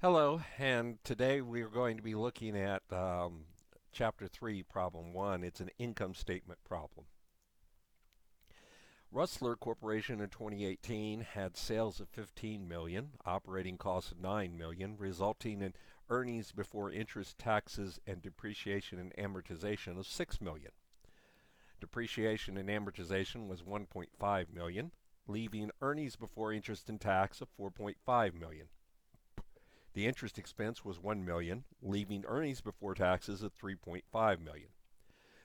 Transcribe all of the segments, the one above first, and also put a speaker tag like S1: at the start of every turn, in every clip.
S1: Hello, and today we are going to be looking at Chapter 3, Problem 1. It's an income statement problem. Rustler Corporation in 2018 had sales of 15 million, operating costs of 9 million, resulting in earnings before interest, taxes, and depreciation and amortization of 6 million. Depreciation and amortization was 1.5 million, leaving earnings before interest and tax of 4.5 million. The interest expense was 1 million, leaving earnings before taxes of 3.5 million.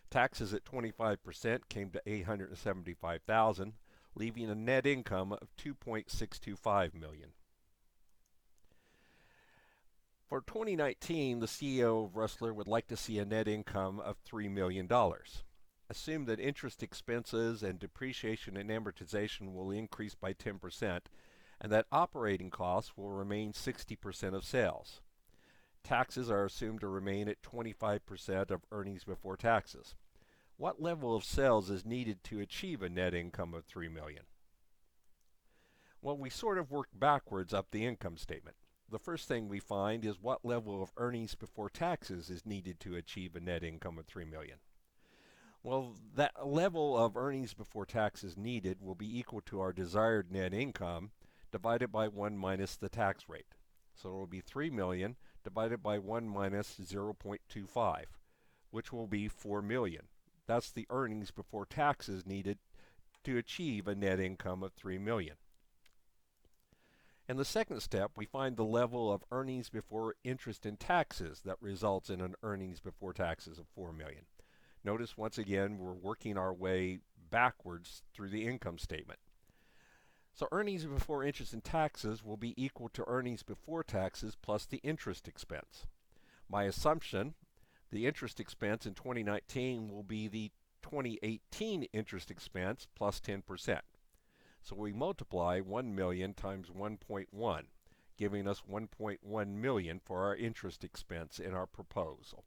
S1: Taxes at 25% came to 875,000, leaving a net income of 2.625 million. For 2019, the CEO of Rustler would like to see a net income of $3 million. Assume that interest expenses and depreciation and amortization will increase by 10%, and that operating costs will remain 60% of sales. Taxes are assumed to remain at 25% of earnings before taxes. What level of sales is needed to achieve a net income of $3 million? Well, we sort of work backwards up the income statement. The first thing we find is what level of earnings before taxes is needed to achieve a net income of $3 million. Well, that level of earnings before taxes needed will be equal to our desired net income divided by 1 minus the tax rate. So it will be 3 million divided by 1 minus 0.25, which will be 4 million. That's the earnings before taxes needed to achieve a net income of 3 million. In the second step, we find the level of earnings before interest and taxes that results in an earnings before taxes of 4 million. Notice once again we're working our way backwards through the income statement. So earnings before interest and taxes will be equal to earnings before taxes plus the interest expense. My assumption, the interest expense in 2019 will be the 2018 interest expense plus 10%. So we multiply 1 million times 1.1, giving us 1.1 million for our interest expense in our proposal.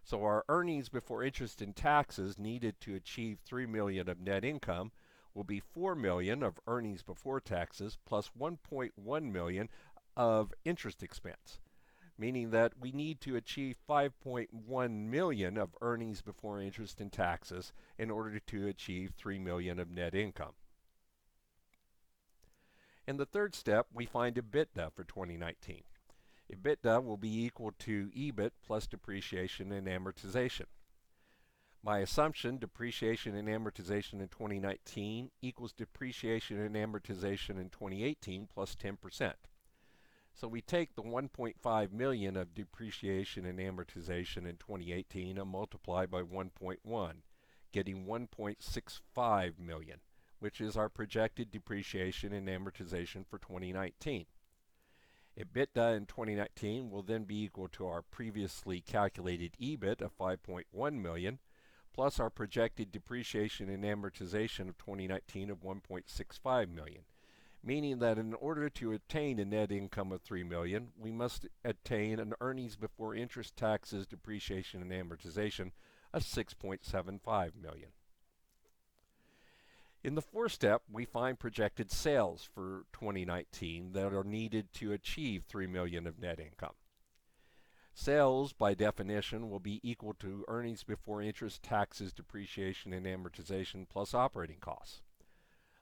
S1: So our earnings before interest and taxes needed to achieve 3 million of net income will be 4 million of earnings before taxes plus 1.1 million of interest expense, meaning that we need to achieve 5.1 million of earnings before interest and taxes in order to achieve 3 million of net income. In the third step, we find EBITDA for 2019. EBITDA will be equal to EBIT plus depreciation and amortization. My assumption, depreciation and amortization in 2019 equals depreciation and amortization in 2018 plus 10%. So we take the 1.5 million of depreciation and amortization in 2018 and multiply by 1.1, getting 1.65 million, which is our projected depreciation and amortization for 2019. EBITDA in 2019 will then be equal to our previously calculated EBIT of 5.1 million plus our projected depreciation and amortization of 2019 of 1.65 million, meaning that in order to attain a net income of 3 million, we must attain an earnings before interest, taxes, depreciation, and amortization of 6.75 million. In the fourth step, we find projected sales for 2019 that are needed to achieve 3 million of net income. Sales, by definition, will be equal to earnings before interest, taxes, depreciation, and amortization plus operating costs.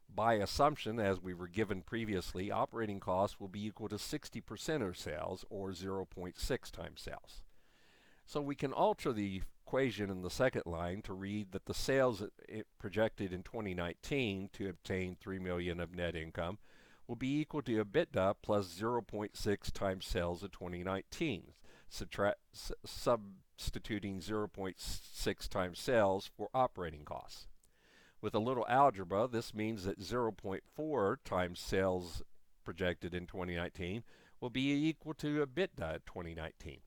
S1: By assumption, as we were given previously, operating costs will be equal to 60% of sales, or 0.6 times sales. So we can alter the equation in the second line to read that the sales projected in 2019 to obtain 3 million of net income will be equal to EBITDA plus 0.6 times sales of 2019, substituting 0.6 times sales for operating costs. With a little algebra, this means that 0.4 times sales projected in 2019 will be equal to EBITDA at 2019.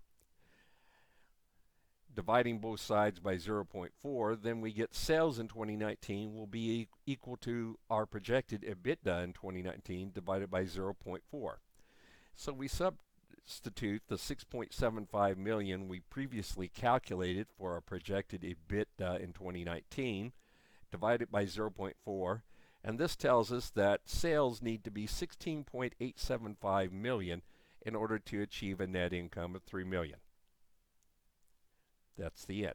S1: Dividing both sides by 0.4, then we get sales in 2019 will be equal to our projected EBITDA in 2019 divided by 0.4. So we substitute the 6.75 million we previously calculated for our projected EBITDA in 2019, divide it by 0.4, and this tells us that sales need to be 16.875 million in order to achieve a net income of $3 million. That's the end.